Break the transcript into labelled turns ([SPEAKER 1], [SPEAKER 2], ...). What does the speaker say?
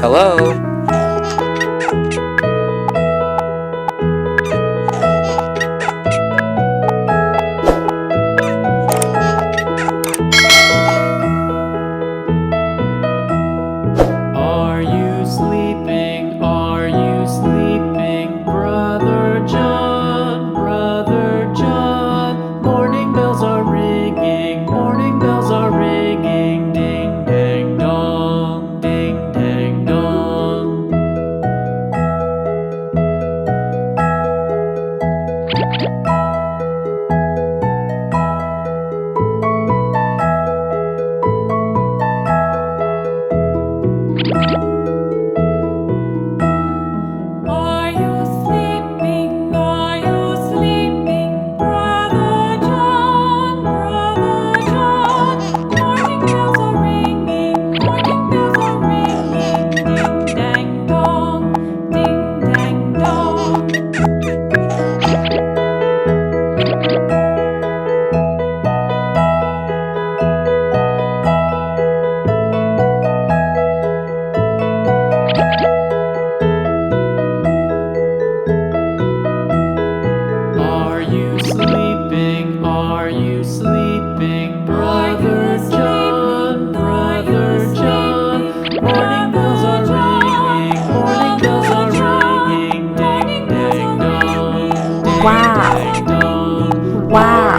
[SPEAKER 1] Hello?
[SPEAKER 2] Are you sleeping? Are you sleeping? Brother John, Brother John. Morning bells are ringing, morning bells are ringing. Ding dang dong, ding dang dong.
[SPEAKER 3] Are you sleeping? Are you sleeping? Brother John, Brother John. Morning bells are ringing, morning bells are ringing. Ding dang dong, ding dang dong.
[SPEAKER 2] Are you sleeping? Are you sleeping? Brother John, Brother John. Morning bells are ringing, morning bells are ringing. Ding dang dong, ding
[SPEAKER 4] Wow.
[SPEAKER 2] dang dong.
[SPEAKER 4] Wow.